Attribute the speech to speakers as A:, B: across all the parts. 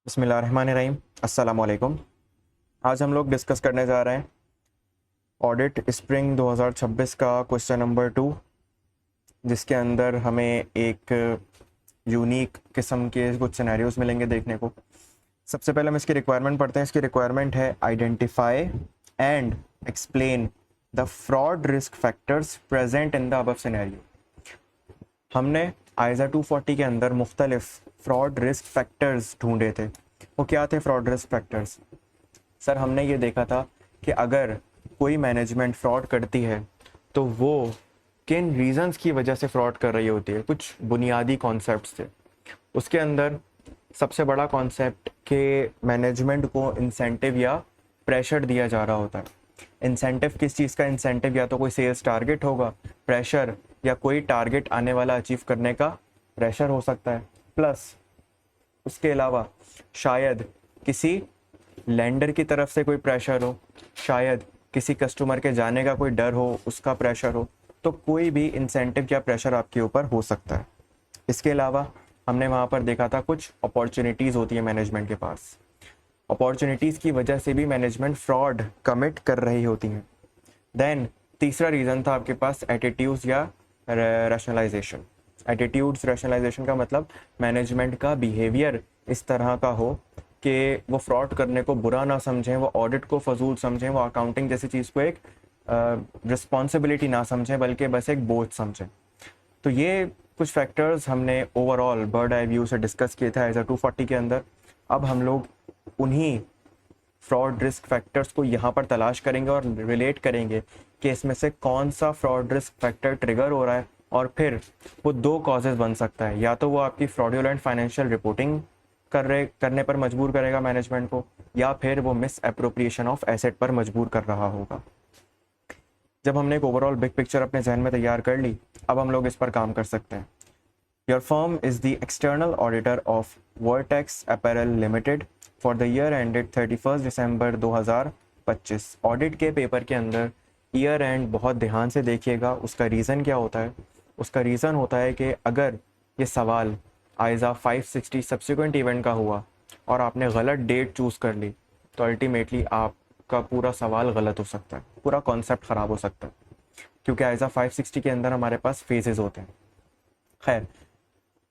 A: बिस्मिल्लाहिर्रहमानिर्रहीम। अस्सलाम वालेकुम। आज हम लोग डिस्कस करने जा रहे हैं ऑडिट स्प्रिंग 2026 का क्वेश्चन नंबर 2, जिसके अंदर हमें एक यूनिक किस्म के कुछ सिनेरियोज मिलेंगे देखने को। सबसे पहले हम इसकी रिक्वायरमेंट पढ़ते हैं। इसकी रिक्वायरमेंट है identify and explain the fraud risk factors present in the above scenario. हमने आइजा 240 के अंदर मुख्तलिफ फ्रॉड रिस्क फैक्टर्स ढूंढे थे। वो क्या थे फ्रॉड रिस्क फैक्टर्स? सर, हमने ये देखा था कि अगर कोई मैनेजमेंट फ्रॉड करती है तो वो किन रीजंस की वजह से फ्रॉड कर रही होती है। कुछ बुनियादी कॉन्सेप्ट्स थे उसके अंदर। सबसे बड़ा कॉन्सेप्ट कि मैनेजमेंट को इंसेंटिव या प्रेशर दिया जा रहा होता है। इंसेंटिव किस चीज़ का? इंसेंटिव या तो कोई सेल्स टारगेट होगा, प्रेशर या कोई टारगेट आने वाला अचीव करने का प्रेशर हो सकता है, प्लस उसके अलावा शायद किसी लेंडर की तरफ से कोई प्रेशर हो, शायद किसी कस्टमर के जाने का कोई डर हो, उसका प्रेशर हो। तो कोई भी इंसेंटिव या प्रेशर आपके ऊपर हो सकता है। इसके अलावा हमने वहाँ पर देखा था कुछ अपॉर्चुनिटीज़ होती है मैनेजमेंट के पास। अपॉर्चुनिटीज़ की वजह से भी मैनेजमेंट फ्रॉड कमिट कर रही होती हैं। देन तीसरा रीज़न था आपके पास एटीट्यूड्स या रैशनलाइजेशन। एटीट्यूड्स रैशनलाइजेशन का मतलब मैनेजमेंट का बिहेवियर इस तरह का हो कि वो फ्रॉड करने को बुरा ना समझें, वो ऑडिट को फजूल समझें, वो अकाउंटिंग जैसी चीज़ को एक रिस्पॉन्सिबिलिटी ना समझें बल्कि बस एक बोझ समझें। तो ये कुछ फैक्टर्स हमने ओवरऑल बर्ड आई व्यू से डिस्कस किए थे आइजा 240 के अंदर। अब हम लोग उन्हीं फ्रॉड रिस्क फैक्टर्स को यहाँ पर तलाश करेंगे और रिलेट करेंगे कि इसमें से कौन सा फ्रॉड रिस्क फैक्टर ट्रिगर हो रहा है, और फिर वो दो कॉजेज़ बन सकता है। या तो वो आपकी फ्रॉडुलेंट फाइनेंशियल रिपोर्टिंग करने पर मजबूर करेगा मैनेजमेंट को, या फिर वो मिस एप्रोप्रिएशन ऑफ एसेट पर मजबूर कर रहा होगा। जब हमने एक ओवरऑल बिग पिक्चर अपने जहन में तैयार कर ली, अब हम लोग इस पर काम कर सकते हैं। Your firm is the external auditor of vertex apparel limited for the year ended 31 December 2025। Audit के पेपर के अंदर ईयर एंड बहुत ध्यान से देखिएगा। उसका रीज़न क्या होता है? उसका रीज़न होता है कि अगर ये सवाल आइजा 560 सब्सिक्वेंट इवेंट का हुआ और आपने गलत डेट चूज़ कर ली तो अल्टीमेटली आपका पूरा सवाल गलत हो सकता है, पूरा कॉन्सेप्ट ख़राब हो सकता है, क्योंकि आइजा 560 के अंदर हमारे पास फेजेस होते हैं। खैर,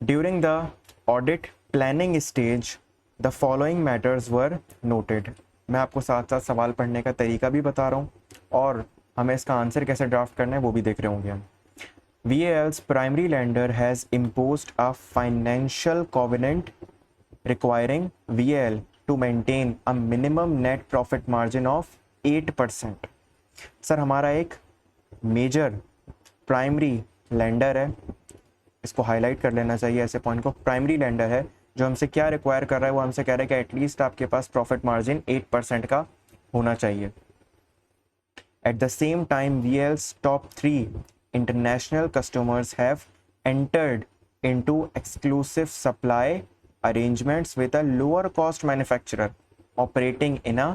A: during the audit planning stage the following matters were noted. मैं आपको साथ साथ सवाल पढ़ने का तरीका भी बता रहा हूँ और हमें इसका आंसर कैसे ड्राफ्ट करना है वो भी देख रहे होंगे हम। VAL's primary lender has imposed a financial covenant requiring VAL to maintain a minimum net profit margin of 8%। Sir, हमारा एक मेजर प्राइमरी लेंडर है, इसको हाईलाइट कर लेना चाहिए ऐसे पॉइंट को। प्राइमरी लेंडर है जो हमसे क्या रिक्वायर कर रहा है? वो हमसे कह रहा है कि एटलीस्ट आपके पास प्रॉफिट मार्जिन 8% का होना चाहिए। At the same time VAL's top 3 international customers have entered into exclusive supply arrangements with a lower cost manufacturer operating in a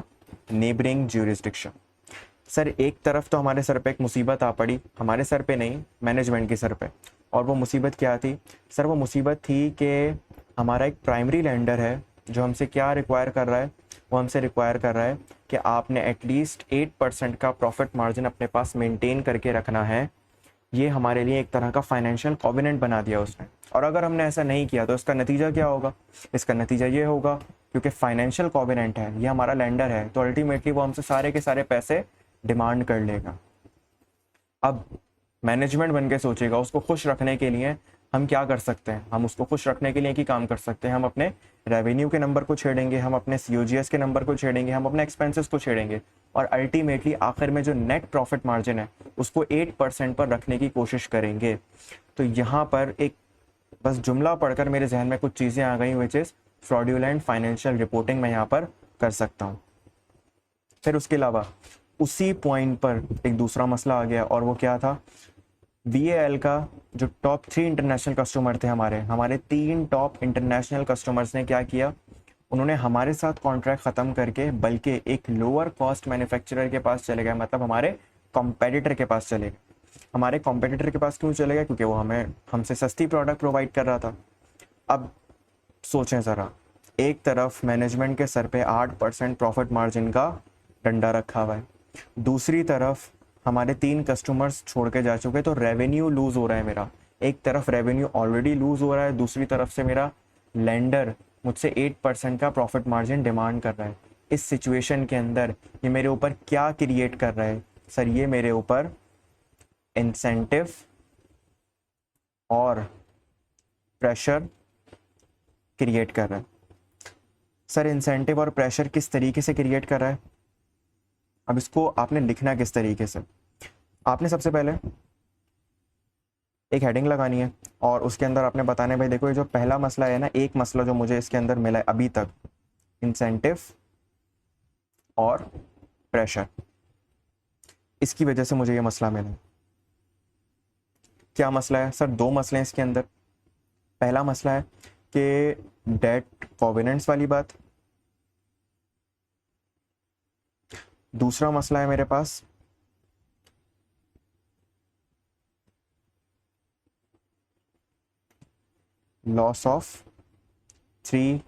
A: neighboring jurisdiction। Sir, एक तरफ तो हमारे सर पे एक मुसीबत आ पड़ी, हमारे सर पे नहीं, मैनेजमेंट के सर पे। और वो मुसीबत क्या थी? सर, वो मुसीबत थी कि हमारा एक प्राइमरी लेंडर है जो हमसे क्या रिक्वायर कर रहा है? वो हमसे रिक्वायर कर रहा है कि आपने एटलीस्ट 8% का प्रॉफिट मार्जिन अपने पास मेंटेन करके रखना है। ये हमारे लिए एक तरह का फाइनेंशियल कॉवेनेंट बना दिया उसने। और अगर हमने ऐसा नहीं किया तो इसका नतीजा क्या होगा? इसका नतीजा ये होगा, क्योंकि फाइनेंशियल कॉवेनेंट है, ये हमारा लेंडर है, तो अल्टीमेटली वो हमसे सारे के सारे पैसे डिमांड कर लेगा। अब मैनेजमेंट बन के सोचेगा उसको खुश रखने के लिए हम क्या कर सकते हैं। हम उसको खुश रखने के लिए की काम कर सकते हैं, हम अपने रेवेन्यू के नंबर को छेड़ेंगे, हम अपने COGS के नंबर को छेड़ेंगे, हम अपने एक्सपेंसेस को छेड़ेंगे, और अल्टीमेटली आखिर में जो नेट प्रॉफिट मार्जिन है उसको 8% पर रखने की कोशिश करेंगे। तो यहाँ पर एक बस जुमला पढ़कर मेरे जहन में कुछ चीज़ें आ गई, which is fraudulent financial reporting मैं यहाँ पर कर सकता हूँ। फिर उसके अलावा उसी पॉइंट पर एक दूसरा मसला आ गया, और वो क्या था? VAL का जो टॉप 3 इंटरनेशनल कस्टमर थे, हमारे 3 टॉप इंटरनेशनल कस्टमर्स ने क्या किया? उन्होंने हमारे साथ कॉन्ट्रैक्ट ख़त्म करके बल्कि एक लोअर कॉस्ट मैन्युफैक्चरर के पास चले गए, मतलब हमारे कॉम्पेटिटर के पास चले गए। हमारे कॉम्पिटिटर के पास क्यों चले गए? क्योंकि वो हमसे सस्ती प्रोडक्ट प्रोवाइड कर रहा था। अब सोचें ज़रा, एक तरफ मैनेजमेंट के सर पे 8% प्रॉफिट मार्जिन का डंडा रखा हुआ है, दूसरी तरफ हमारे 3 कस्टमर्स छोड़ के जा चुके, तो रेवेन्यू लूज़ हो रहा है मेरा। एक तरफ रेवेन्यू ऑलरेडी लूज़ हो रहा है, दूसरी तरफ से मेरा लेंडर मुझसे 8% का प्रॉफिट मार्जिन डिमांड कर रहा है। इस सिचुएशन के अंदर ये मेरे ऊपर क्या क्रिएट कर रहा है सर? ये मेरे ऊपर इंसेंटिव और प्रेशर क्रिएट कर रहा है। सर इंसेंटिव और प्रेशर किस तरीके से क्रिएट कर रहा है? अब इसको आपने लिखना किस तरीके से? आपने सबसे पहले एक हेडिंग लगानी है और उसके अंदर आपने बताना है भाई देखो ये जो पहला मसला है ना, एक मसला जो मुझे इसके अंदर मिला है अभी तक, इंसेंटिव और प्रेशर, इसकी वजह से मुझे ये मसला मिला। क्या मसला है सर? 2 मसले हैं इसके अंदर। पहला मसला है कि डेट कोवेनेंट्स वाली बात, दूसरा मसला है मेरे पास loss of 3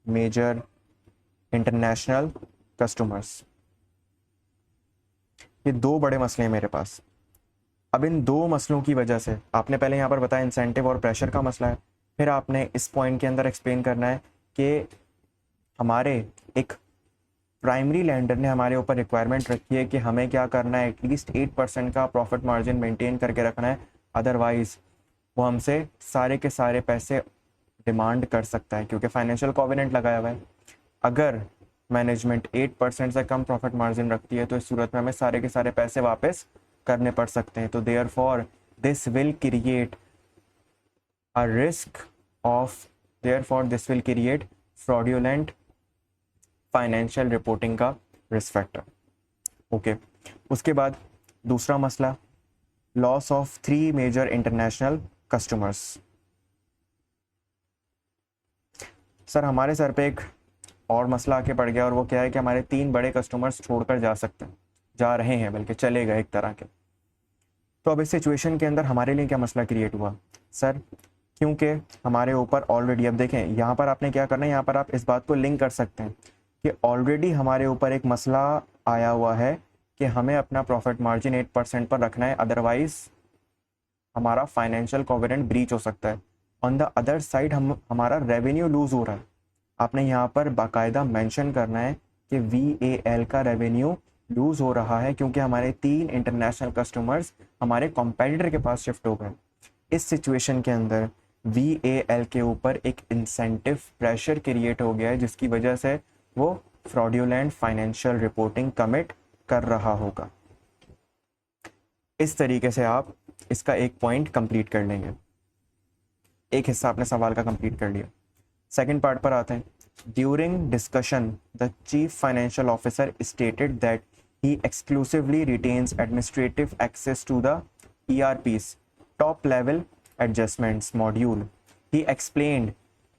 A: major international customers. ये 2 बड़े मसले हैं मेरे पास। अब इन 2 मसलों की वजह से आपने पहले यहाँ पर बताया इंसेंटिव और प्रेशर का मसला है, फिर आपने इस पॉइंट के अंदर एक्सप्लेन करना है कि हमारे एक प्राइमरी लेंडर ने हमारे ऊपर रिक्वायरमेंट रखी है कि हमें क्या करना है, एटलीस्ट 8% का प्रॉफिट मार्जिन मेंटेन करके रखना है, अदरवाइज वो हमसे सारे के सारे पैसे डिमांड कर सकता है, क्योंकि फाइनेंशियल कोवेनेंट लगाया हुआ है। अगर मैनेजमेंट 8% से कम प्रॉफिट मार्जिन रखती है तो इस सूरत में हमें सारे के सारे पैसे वापस करने पड़ सकते हैं। तो therefore this will create a risk of, therefore this will create fraudulent financial reporting का रिस्क फैक्टर। ओके, उसके बाद दूसरा मसला loss of 3 major international customers. Sir हमारे सर पे एक और मसला आके पड़ गया, और वो क्या है कि हमारे 3 बड़े कस्टमर्स छोड़कर जा रहे हैं, बल्कि चले गए एक तरह के। तो अब इस सिचुएशन के अंदर हमारे लिए क्या मसला क्रिएट हुआ सर? क्योंकि हमारे ऊपर ऑलरेडी, अब देखें यहाँ पर आपने क्या करना है, यहाँ पर आप इस बात को लिंक कर सकते हैं कि ऑलरेडी हमारे ऊपर एक मसला आया हुआ है कि हमें अपना प्रॉफिट मार्जिन 8% पर रखना है, अदरवाइज हमारा फाइनेंशियल कोवेनेंट ब्रीच हो सकता है। ऑन द अदर साइड हमारा रेवेन्यू लूज हो रहा है। आपने यहाँ पर बाकायदा मेंशन करना है कि VAL का रेवेन्यू लूज हो रहा है क्योंकि हमारे 3 इंटरनेशनल कस्टमर्स हमारे कॉम्पिटिटर के पास शिफ्ट हो गए। इस सिचुएशन के अंदर VAL के ऊपर एक इंसेंटिव प्रेशर क्रिएट हो गया है, जिसकी वजह से वो फ्रॉडुलेंट फाइनेंशियल रिपोर्टिंग कमिट कर रहा होगा। इस तरीके से आप इसका एक पॉइंट कंप्लीट कर लेंगे। एक हिस्सा आपने सवाल का कंप्लीट कर लिया। सेकंड पार्ट पर आते हैं। During discussion the chief financial officer stated that he exclusively retains administrative access to the ERP's top level adjustments module. He explained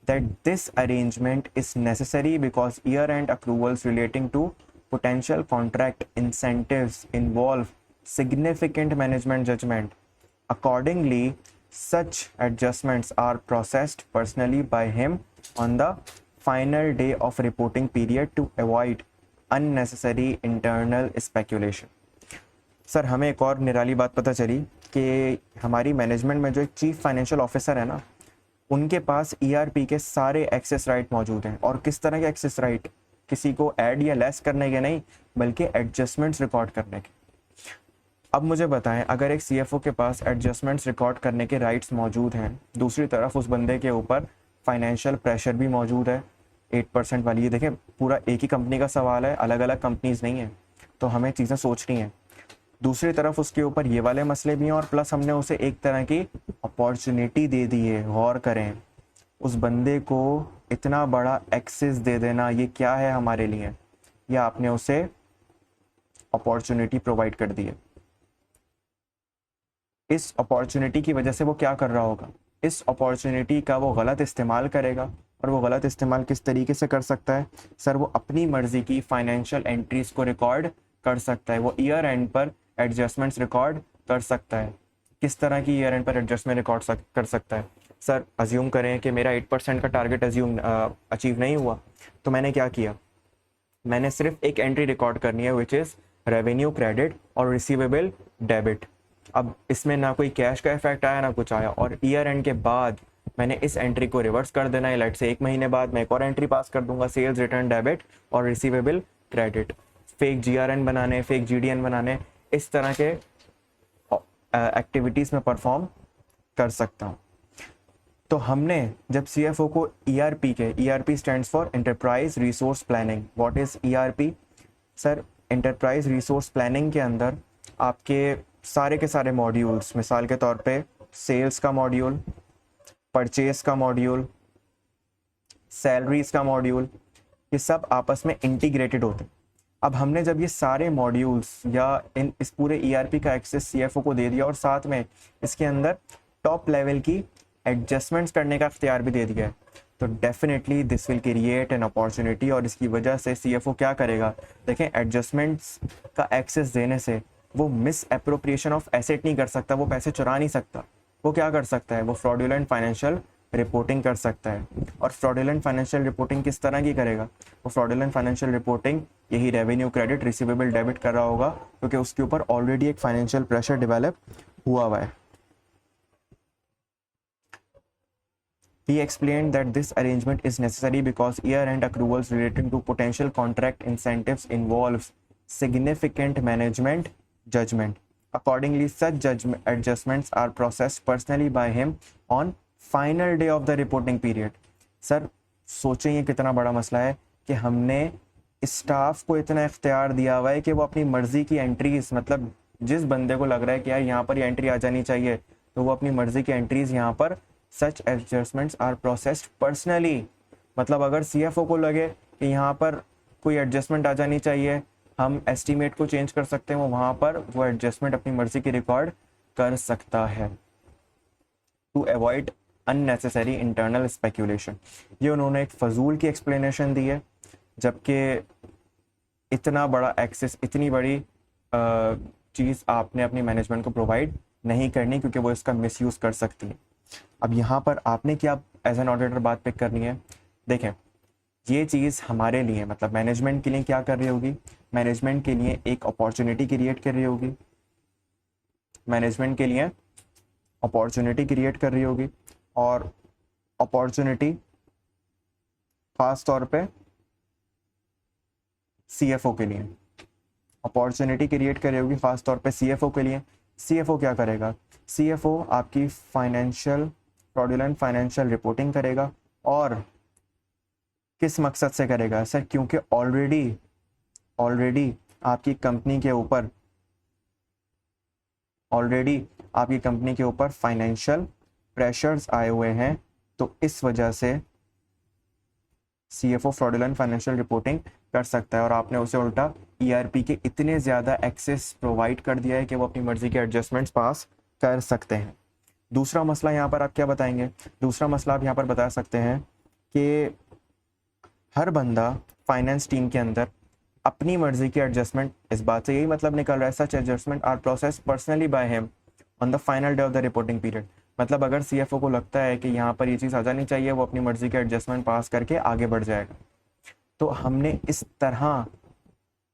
A: that this arrangement is necessary because year-end accruals relating to potential contract incentives involve significant management judgment. Accordingly, such adjustments are processed personally by him on the final day of reporting period to avoid unnecessary internal speculation. Sir हमें एक और निराली बात पता चली कि हमारी management में जो एक चीफ फाइनेंशियल ऑफिसर है ना, उनके पास ERP के सारे एक्सेस राइट मौजूद हैं। और किस तरह के एक्सेस राइट? किसी को ऐड या लेस करने के नहीं, बल्कि एडजस्टमेंट्स रिकॉर्ड करने के। अब मुझे बताएं, अगर एक CFO के पास एडजस्टमेंट्स रिकॉर्ड करने के राइट्स मौजूद हैं, दूसरी तरफ उस बंदे के ऊपर फाइनेंशियल प्रेशर भी मौजूद है 8% वाली। ये देखें, पूरा एक ही कंपनी का सवाल है, अलग अलग कंपनीज नहीं है, तो हमें चीज़ें सोचनी हैं। दूसरी तरफ उसके ऊपर ये वाले मसले भी हैं, और प्लस हमने उसे एक तरह की अपॉर्चुनिटी दे दी है। गौर करें, उस बंदे को इतना बड़ा एक्सेस दे देना ये क्या है हमारे लिए? या आपने उसे अपॉर्चुनिटी प्रोवाइड कर दी है। इस अपॉर्चुनिटी की वजह से वो क्या कर रहा होगा? इस अपॉर्चुनिटी का वो गलत इस्तेमाल करेगा। और वो गलत इस्तेमाल किस तरीके से कर सकता है सर? वो अपनी मर्जी की फाइनेंशियल एंट्रीज को रिकॉर्ड कर सकता है। वो ईयर एंड पर एडजस्टमेंट्स रिकॉर्ड कर सकता है। किस तरह की ईयर एंड पर एडजस्टमेंट रिकॉर्ड कर सकता है सर अज्यूम करें कि मेरा 8% का टारगेट अचीव नहीं हुआ, तो मैंने क्या किया, मैंने सिर्फ एक एंट्री रिकॉर्ड करनी है विच इज़ रेवेन्यू क्रेडिट और रिसीवेबल डेबिट। अब इसमें ना कोई कैश का इफेक्ट आया ना कुछ आया, और ईयर एंड के बाद मैंने इस एंट्री को रिवर्स कर देना है। लेट से 1 महीने बाद मैं एक और एंट्री पास कर दूंगा, सेल्स रिटर्न डेबिट और रिसीवेबल क्रेडिट। फेक जीआरएन बनाने, फेक जीडीएन बनाने, इस तरह के एक्टिविटीज़ में परफॉर्म कर सकता हूँ। तो हमने जब सीएफओ को ईआरपी के, ERP stands for enterprise resource planning. What is ERP? Sir enterprise resource planning के अंदर आपके सारे के सारे मॉड्यूल्स, मिसाल के तौर पे सेल्स का मॉड्यूल, परचेज का मॉड्यूल, सैलरीज का मॉड्यूल, ये सब आपस में इंटीग्रेटेड होते हैं। अब हमने जब ये सारे मॉड्यूल्स या इस पूरे ईआरपी का एक्सेस सीएफओ को दे दिया और साथ में इसके अंदर टॉप लेवल की एडजस्टमेंट्स करने का इख्तियार भी दे दिया है, तो definitely this will create an opportunity. और इसकी वजह से सीएफओ क्या करेगा, देखें, एडजस्टमेंट्स का एक्सेस देने से वो मिस एप्रोप्रिएशन ऑफ एसेट नहीं कर सकता, वो पैसे चुरा नहीं सकता। वो क्या कर सकता है, वो फ्रॉडुलेंट फाइनेंशियल रिपोर्टिंग कर सकता है। और फ्रॉडुलेंट फाइनेंशियल रिपोर्टिंग किस तरह की करेगा, वो फ्रॉडुलेंट फाइनेंशियल रिपोर्टिंग यही रेवेन्यू क्रेडिट रिसीवेबल डेबिट कर रहा होगा, क्योंकि उसके ऊपर ऑलरेडी एक फाइनेंशियल प्रेशर डेवलप हुआ है। He explained that this arrangement is necessary because year-end accruals relating to potential contract incentives involves significant management judgment. Accordingly, such adjustments are processed personally by him on final day of the reporting period. Sir सोचें ये कितना बड़ा मसला है कि हमने staff को इतना इख्तियार दिया हुआ है कि वो अपनी मर्जी की एंट्रीज, मतलब जिस बंदे को लग रहा है कि यार यहाँ पर ये एंट्री आ जानी चाहिए, तो वो अपनी मर्जी की एंट्रीज यहाँ पर सच एडजस्टमेंट्स आर प्रोसेस्ड पर्सनली। मतलब अगर सीएफओ को लगे कि यहाँ पर कोई एडजस्टमेंट आ जानी चाहिए, हम एस्टीमेट को चेंज कर सकते हैं, वो वहाँ पर वो एडजस्टमेंट अपनी मर्जी की रिकॉर्ड कर सकता है to avoid unnecessary internal speculation. ये उन्होंने एक फजूल की एक्सप्लेनेशन दी है, जबकि इतना बड़ा एक्सेस, इतनी बड़ी चीज़ आपने अपनी मैनेजमेंट को प्रोवाइड नहीं करनी, क्योंकि वो इसका मिसयूज़ कर सकती है। अब यहाँ पर आपने क्या एज एन ऑडिटर बात पिक करनी है, देखें ये चीज़ हमारे लिए, मतलब मैनेजमेंट के लिए क्या कर रही होगी, मैनेजमेंट के लिए एक अपॉर्चुनिटी क्रिएट कर रही होगी, मैनेजमेंट के लिए अपॉर्चुनिटी क्रिएट कर रही होगी। और अपॉर्चुनिटी खास तौर पे सीएफओ के लिए अपॉर्चुनिटी क्रिएट कर रही होगी, खास तौर पे सीएफओ के लिए। सीएफओ क्या करेगा, सीएफओ आपकी फाइनेंशियल, फ्रॉडुलेंट फाइनेंशियल रिपोर्टिंग करेगा। और किस मकसद से करेगा सर, क्योंकि ऑलरेडी आपकी कंपनी के ऊपर फाइनेंशियल प्रेशर्स आए हुए हैं, तो इस वजह से सीएफओ फ्रॉडुलेंट फाइनेंशियल रिपोर्टिंग कर सकता है। और आपने उसे उल्टा ईआरपी के इतने ज़्यादा एक्सेस प्रोवाइड कर दिया है कि वो अपनी मर्जी के एडजस्टमेंट्स पास कर सकते हैं। दूसरा मसला यहाँ पर आप क्या बताएंगे, दूसरा मसला आप यहाँ पर बता सकते हैं कि हर बंदा फाइनेंस टीम के अंदर अपनी मर्जी की एडजस्टमेंट, इस बात से यही मतलब निकल रहा है, such adjustment are process personally by him on the final day of the reporting period. मतलब अगर सीएफओ को लगता है कि यहाँ पर ये चीज़ आ जानी चाहिए, वो अपनी मर्जी के एडजस्टमेंट पास करके आगे बढ़ जाएगा। तो हमने इस तरह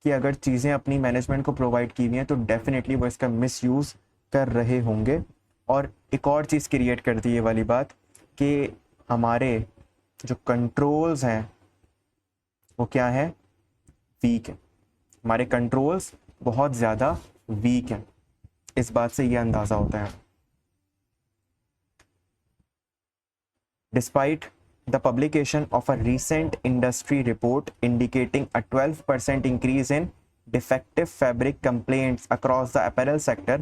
A: की अगर चीज़ें अपनी मैनेजमेंट को प्रोवाइड की हुई हैं, तो डेफिनेटली वो इसका मिसयूज़ कर रहे होंगे। और एक और चीज़ क्रिएट कर दी ये वाली बात कि हमारे जो कंट्रोल्स हैं वो क्या है, वीक है। हमारे कंट्रोल्स बहुत ज़्यादा वीक हैं, इस बात से ये अंदाज़ा होता है। Despite the publication of a recent industry report indicating a 12% increase in defective fabric complaints across the apparel sector,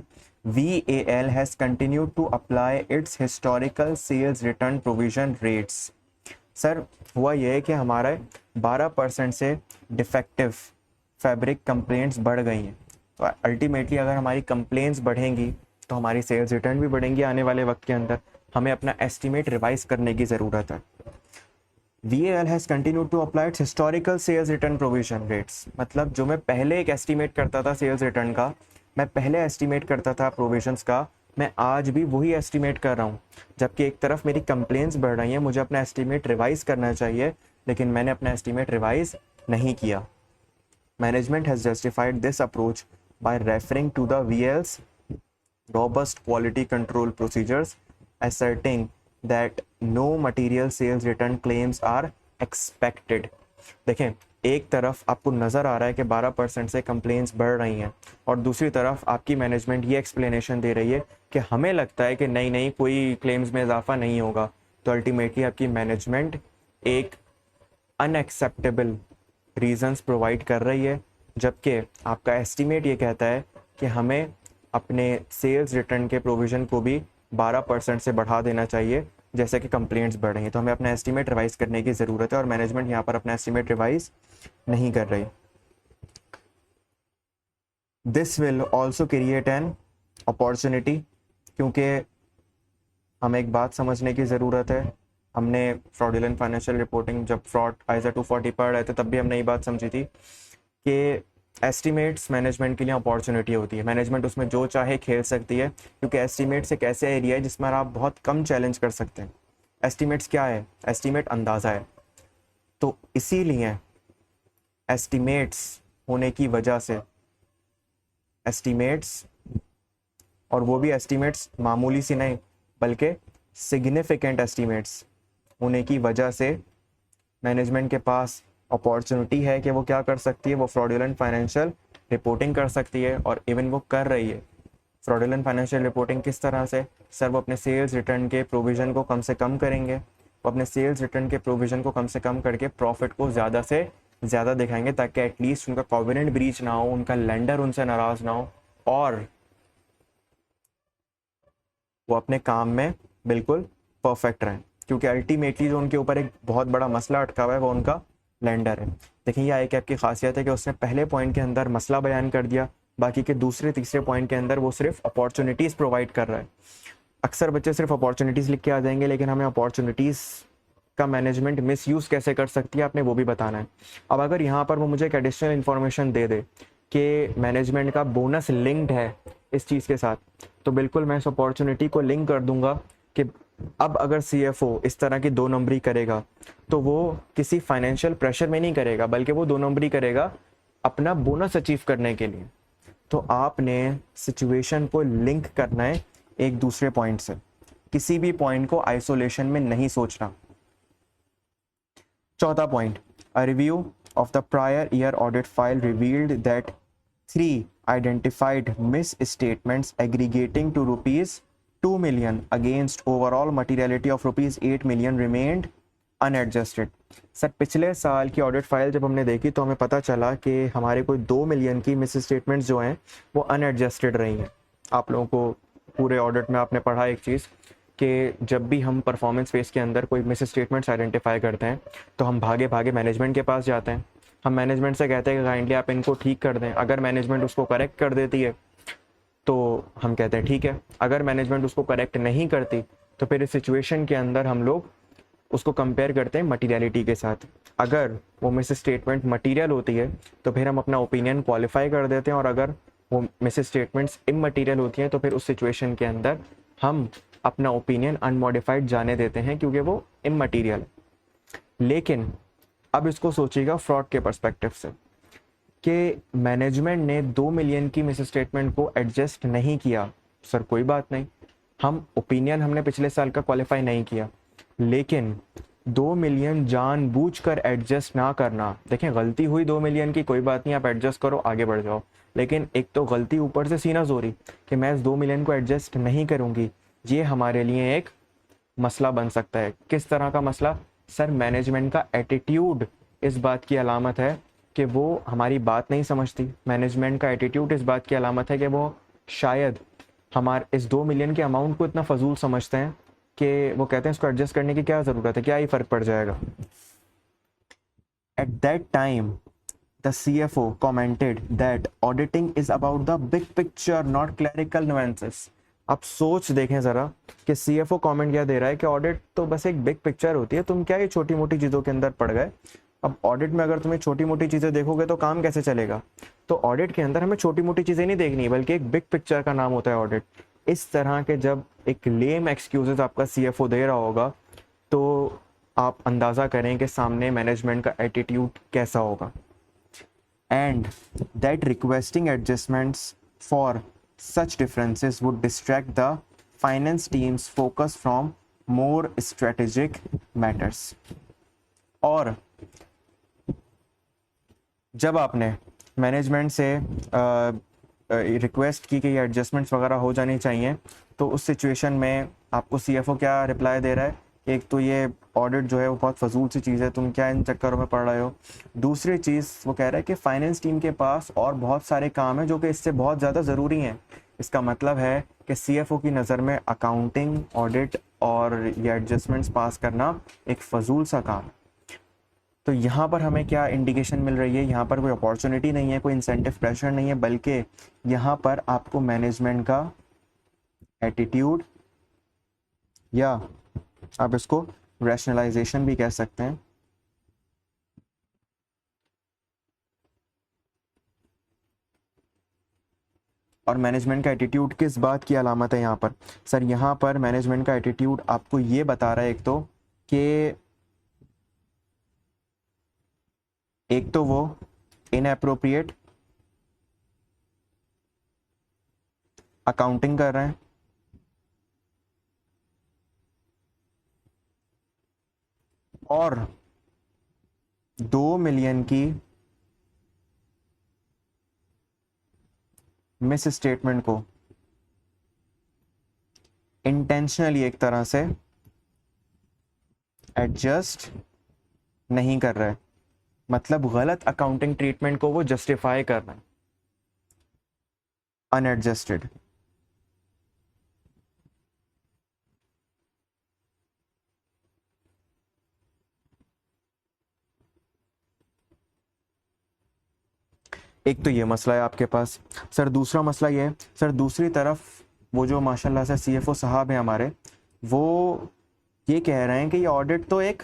A: VAL has continued to apply its historical sales return provision rates. Sir हुआ यह है कि हमारा 12% से defective fabric complaints बढ़ गई हैं। तो अल्टीमेटली अगर हमारी कंप्लेंट्स बढ़ेंगी तो हमारी सेल्स रिटर्न भी बढ़ेंगी आने वाले वक्त के अंदर। हमें अपना एस्टीमेट रिवाइज करने की ज़रूरत है। VAL has continued to apply its historical sales return provision rates। मतलब जो मैं पहले एक एस्टीमेट करता था सेल्स रिटर्न का, मैं पहले एस्टीमेट करता था प्रोविजंस का मैं आज भी वही एस्टिमेट कर रहा हूँ, जबकि एक तरफ मेरी कंप्लेंट्स बढ़ रही हैं, मुझे अपना एस्टिमेट रिवाइज करना चाहिए, लेकिन मैंने अपना एस्टिमेट रिवाइज नहीं किया। Management has justified this approach by referring to the VL's robust quality control procedures, asserting that no material sales return claims are expected। देखें, एक तरफ आपको नज़र आ रहा है कि 12% से कंप्लेंट्स बढ़ रही हैं, और दूसरी तरफ आपकी मैनेजमेंट ये एक्सप्लेनेशन दे रही है कि हमें लगता है कि नहीं नहीं कोई क्लेम्स में इजाफा नहीं होगा। तो अल्टीमेटली आपकी मैनेजमेंट एक अनएक्सेप्टेबल रीजंस प्रोवाइड कर रही है, जबकि आपका एस्टीमेट ये कहता है कि हमें अपने सेल्स रिटर्न के प्रोविज़न को भी 12% से बढ़ा देना चाहिए जैसे कि कंप्लेंट्स बढ़ रही हैं। तो हमें अपना एस्टीमेट रिवाइज करने की ज़रूरत है, और मैनेजमेंट यहाँ पर अपना एस्टीमेट रिवाइज नहीं कर रही। This will also create an opportunity, क्योंकि हमें एक बात समझने की ज़रूरत है। हमने फ्रॉडुलेंट फाइनेंशियल रिपोर्टिंग जब फ्रॉड ISA 240 पढ़ रहे थे तब भी हमने ये बात समझी थी कि एस्टीमेट्स मैनेजमेंट के लिए अपॉर्चुनिटी होती है। मैनेजमेंट उसमें जो चाहे खेल सकती है, क्योंकि एस्टीमेट्स एक ऐसे एरिया है जिसमें आप बहुत कम चैलेंज कर सकते हैं। एस्टीमेट्स क्या है? एस्टीमेट अंदाज़ा है। तो इसीलिए एस्टीमेट्स होने की वजह से एस्टीमेट्स, और वो भी एस्टीमेट्स मामूली सी नहीं बल्कि सिग्निफिकेंट एस्टीमेट्स होने की वजह से मैनेजमेंट के पास अपॉर्चुनिटी है कि वो क्या कर सकती है, वो फ्रॉडुलेंट फाइनेंशियल रिपोर्टिंग कर सकती है, और इवन वो कर रही है। फ्रॉडुलेंट फाइनेंशियल रिपोर्टिंग किस तरह से? सर, वो अपने सेल्स रिटर्न के प्रोविज़न को कम से कम करेंगे, वो अपने सेल्स रिटर्न के प्रोविज़न को कम से कम करके प्रॉफिट को ज़्यादा से ज़्यादा दिखाएंगे, ताकि एटलीस्ट उनका कॉवेनेंट ब्रीच ना हो, उनका लेंडर उनसे नाराज़ ना हो, और वो अपने काम में बिल्कुल परफेक्ट रहें। क्योंकि अल्टीमेटली जो उनके ऊपर एक बहुत बड़ा मसला अटका हुआ है वो उनका लेंडर है। देखिए, यह एक आपकी खासियत है कि उसने पहले पॉइंट के अंदर मसला बयान कर दिया, बाकी के दूसरे तीसरे पॉइंट के अंदर वो सिर्फ अपॉर्चुनिटीज़ प्रोवाइड कर रहा है। अक्सर बच्चे सिर्फ अपॉर्चुनिटीज़ लिख के आ जाएंगे, लेकिन हमें अपॉर्चुनिटीज़ का मैनेजमेंट मिसयूज़ कैसे कर सकती है आपने वो भी बताना है। अब अगर यहाँ पर वो मुझे एक एडिशनल इन्फॉर्मेशन दे दे कि मैनेजमेंट का बोनस लिंक्ड है इस चीज़ के साथ, तो बिल्कुल मैं इस अपॉर्चुनिटी को लिंक कर दूंगा कि अब अगर CFO इस तरह की 2 नंबरी करेगा तो वो किसी फाइनेंशियल प्रेशर में नहीं करेगा, बल्कि वो 2 नंबरी करेगा अपना बोनस अचीव करने के लिए। तो आपने सिचुएशन को लिंक करना है एक दूसरे पॉइंट से, किसी भी पॉइंट को आइसोलेशन में नहीं सोचना। चौथा point, a review of the prior year audit file revealed that 3 identified misstatements aggregating to ₹2 million against overall materiality of ₹8 million remained unadjusted। Sir, पिछले साल की ऑडिट फाइल जब हमने देखी तो हमें पता चला कि हमारे कोई 2 मिलियन की मिस स्टेटमेंट्स जो हैं वो अनएडजस्टेड रही हैं। आप लोगों को पूरे ऑडिट में आपने पढ़ा एक चीज़ कि जब भी हम परफॉर्मेंस फेज के अंदर कोई मिस स्टेटमेंट्स आइडेंटिफाई करते हैं तो हम भागे भागे मैनेजमेंट के पास जाते हैं, हम मैनेजमेंट से कहते हैं कि काइंडली आप इनको ठीक कर दें। अगर मैनेजमेंट उसको करेक्ट कर देती है तो हम कहते हैं ठीक है, अगर मैनेजमेंट उसको करेक्ट नहीं करती तो फिर इस सिचुएशन के अंदर हम लोग उसको कंपेयर करते हैं मटीरियलिटी के साथ। अगर वो मिस स्टेटमेंट मटीरियल होती है तो फिर हम अपना ओपिनियन क्वालिफाई कर देते हैं, और अगर वो मिस स्टेटमेंट्स इमटीरियल होती हैं तो फिर उस सिचुएशन के अंदर हम अपना ओपिनियन अनमॉडिफाइड जाने देते हैं, क्योंकि वो इमटीरियल। लेकिन अब इसको सोचिएगा फ्रॉड के पर्सपेक्टिव से कि मैनेजमेंट ने 2 मिलियन की मिस स्टेटमेंट को एडजस्ट नहीं किया। सर, कोई बात नहीं, हम ओपिनियन हमने पिछले साल का क्वालिफाई नहीं किया, लेकिन 2 मिलियन जानबूझकर एडजस्ट ना करना, देखें गलती हुई 2 मिलियन की, कोई बात नहीं, आप एडजस्ट करो, आगे बढ़ जाओ। लेकिन एक तो गलती ऊपर से सीना जोरी कि मैं इस 2 मिलियन को एडजस्ट नहीं करूँगी, ये हमारे लिए एक मसला बन सकता है। किस तरह का मसला? सर, मैनेजमेंट का एटीट्यूड इस बात की अलामत है कि वो हमारी बात नहीं समझती। मैनेजमेंट का एटीट्यूड इस बात की अलामत है कि वो शायद हमारे इस 2 मिलियन के अमाउंट को इतना फजूल समझते हैं कि वो कहते हैं इसको एडजस्ट करने की क्या ज़रूरत है, क्या ही फ़र्क पड़ जाएगा। At that time the CFO commented that auditing is about the big picture, not clerical nuances। आप सोच देखें ज़रा कि CFO कमेंट क्या दे रहा है कि ऑडिट तो बस एक बिग पिक्चर होती है, तुम क्या ये छोटी मोटी चीज़ों के अंदर पड़ गए। अब ऑडिट में अगर तुम्हें छोटी मोटी चीज़ें देखोगे तो काम कैसे चलेगा? तो ऑडिट के अंदर हमें छोटी मोटी चीज़ें नहीं देखनी, बल्कि एक बिग पिक्चर का नाम होता है ऑडिट। इस तरह के जब एक लेम एक्सक्यूजेस आपका CFO दे रहा होगा तो आप अंदाज़ा करें कि सामने मैनेजमेंट का एटीट्यूड कैसा होगा। And that requesting adjustments for such differences would distract the finance team's focus from more strategic matters। और जब आपने मैनेजमेंट से रिक्वेस्ट की कि ये एडजस्टमेंट्स वगैरह हो जानी चाहिए, तो उस सिचुएशन में आपको CFO क्या रिप्लाई दे रहा है? एक तो ये ऑडिट जो है वो बहुत फजूल सी चीज़ है, तुम क्या इन चक्करों में पड़ रहे हो। दूसरी चीज़ वो कह रहा है कि फाइनेंस टीम के पास और बहुत सारे काम हैं जो कि इससे बहुत ज़्यादा ज़रूरी हैं। इसका मतलब है कि CFO की नज़र में अकाउंटिंग, ऑडिट और ये एडजस्टमेंट्स पास करना एक फ़जूल सा काम है। तो यहाँ पर हमें क्या इंडिकेशन मिल रही है? यहाँ पर कोई अपॉर्चुनिटी नहीं है, कोई इंसेंटिव प्रेशर नहीं है, बल्कि यहाँ पर आपको मैनेजमेंट का एटीट्यूड, या आप इसको रैशनलाइजेशन भी कह सकते हैं, और मैनेजमेंट का एटीट्यूड किस बात की अलामत है यहाँ पर? सर यहाँ पर मैनेजमेंट का एटीट्यूड आपको ये बता रहा है एक तो वो इनएप्रोप्रिएट अकाउंटिंग कर रहे हैं, और 2 मिलियन की मिस स्टेटमेंट को इंटेंशनली एक तरह से एडजस्ट नहीं कर रहे, मतलब गलत अकाउंटिंग ट्रीटमेंट को वो जस्टिफाई कर रहे हैं अनएडजस्टेड। एक तो ये मसला है आपके पास। सर दूसरा मसला ये है, सर दूसरी तरफ वो जो माशाल्लाह से CFO साहब हैं हमारे, वो ये कह रहे हैं कि ये ऑडिट तो एक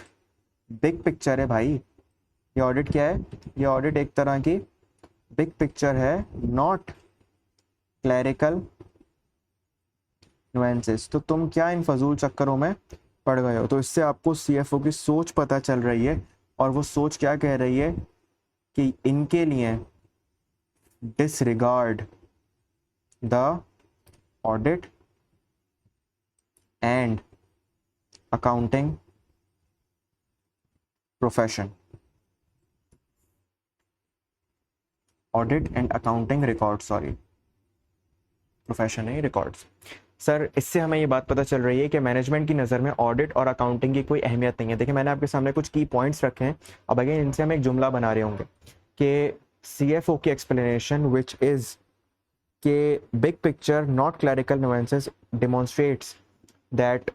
A: बिग पिक्चर है भाई। ये ऑडिट क्या है? ये ऑडिट एक तरह की बिग पिक्चर है, नॉट क्लैरिकल नुएंसेस। तो तुम क्या इन फजूल चक्करों में पड़ गए हो? तो इससे आपको CFO की सोच पता चल रही है, और वो सोच क्या कह रही है कि इनके लिए disregard the audit and accounting profession, audit and accounting records, sorry profession है, रिकॉर्ड्स। सर इससे हमें ये बात पता चल रही है कि मैनेजमेंट की नज़र में ऑडिट और अकाउंटिंग की कोई अहमियत नहीं है। देखिए मैंने आपके सामने कुछ की पॉइंट्स रखे हैं, अब अगेन इनसे हम एक जुमला बना रहे होंगे कि CFO की एक्सप्लेनेशन विच इज़ के big picture not clerical nuances demonstrates that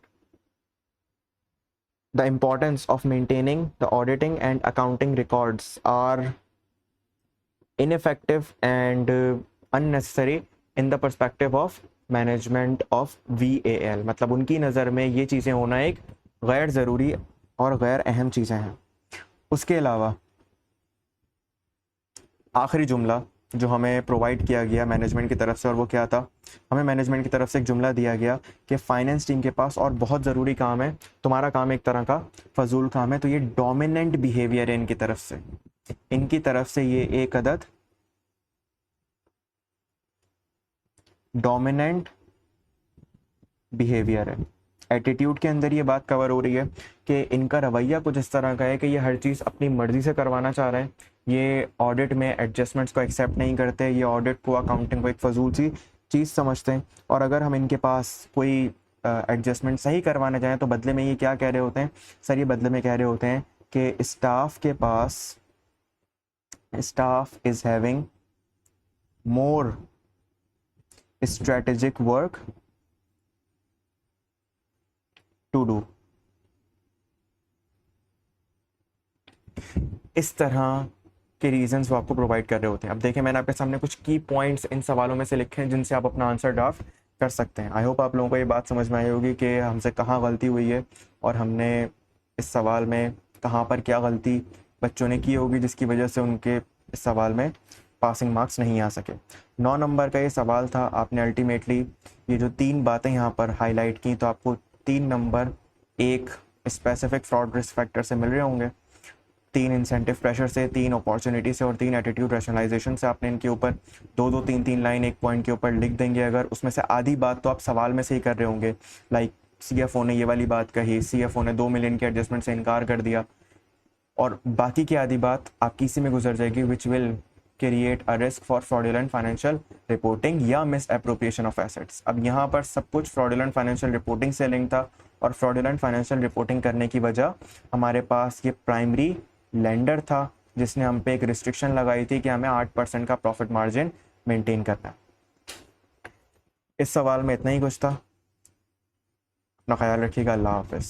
A: the importance of maintaining the auditing and accounting records are ineffective and unnecessary in the perspective of management of VAL। मतलब उनकी नज़र में ये चीज़ें होना एक गैर ज़रूरी और गैर अहम चीज़ें हैं। उसके अलावा आखिरी जुमला जो हमें प्रोवाइड किया गया मैनेजमेंट की तरफ से, और वो क्या था? हमें मैनेजमेंट की तरफ से एक जुमला दिया गया कि फाइनेंस टीम के पास और बहुत ज़रूरी काम है, तुम्हारा काम एक तरह का फजूल काम है। तो ये डोमिनेंट बिहेवियर है इनकी तरफ से ये एक अदद डोमिनेंट बिहेवियर है। एटीट्यूड के अंदर ये बात कवर हो रही है कि इनका रवैया कुछ इस तरह का है कि ये हर चीज़ अपनी मर्ज़ी से करवाना चाह रहे हैं, ये ऑडिट में एडजस्टमेंट्स को एक्सेप्ट नहीं करते, ये ऑडिट को, अकाउंटिंग को एक फजूल सी चीज़ समझते हैं। और अगर हम इनके पास कोई एडजस्टमेंट सही करवाना चाहें तो बदले में ये क्या कह रहे होते हैं? सर ये बदले में कह रहे होते हैं कि staff is having more strategic work to do. इस तरह के रीजंस वो आपको प्रोवाइड कर रहे होते हैं। अब देखिए मैंने आपके सामने कुछ की पॉइंट्स इन सवालों में से लिखे हैं जिनसे आप अपना आंसर ड्राफ्ट कर सकते हैं। आई होप आप लोगों को ये बात समझ में आई होगी कि हमसे कहाँ गलती हुई है और हमने इस सवाल में कहाँ पर क्या गलती बच्चों ने की होगी जिसकी वजह से उनके इस सवाल में पासिंग मार्क्स नहीं आ सके। 9 नंबर का ये सवाल था, आपने अल्टीमेटली ये जो 3 बातें यहाँ पर हाईलाइट की तो आपको 3 नंबर एक स्पेसिफिक फ्रॉड रिस्क फैक्टर से मिल रहे होंगे, 3 इंसेंटिव प्रेशर से, 3 अपॉर्चुनिटी से और 3 एटीट्यूड रैशनलाइजेशन से। आपने इनके ऊपर 2-2 3-3 लाइन एक पॉइंट के ऊपर लिख देंगे। अगर उसमें से आधी बात तो आप सवाल में से ही कर रहे होंगे, लाइक CFO ने ये वाली बात कही, CFO ने 2 मिलियन के एडजस्टमेंट से इनकार कर दिया, और बाकी की आधी बात आपकी इसी में गुजर जाएगी, which will create a risk for fraudulent financial reporting या मिस एप्रोप्रिएशन ऑफ एसेट्स। अब यहाँ पर सब कुछ फ्रॉडुलेंट फाइनेंशियल रिपोर्टिंग से लिंक था, और फ्रॉडुलेंट फाइनेंशियल रिपोर्टिंग करने की वजह हमारे पास ये प्राइमरी लेंडर था जिसने हम पे एक रिस्ट्रिक्शन लगाई थी कि हमें 8% का प्रॉफिट मार्जिन मेंटेन करना है। इस सवाल में इतना ही कुछ था। अपना ख्याल रखिएगा। अल्लाह हाफिज़।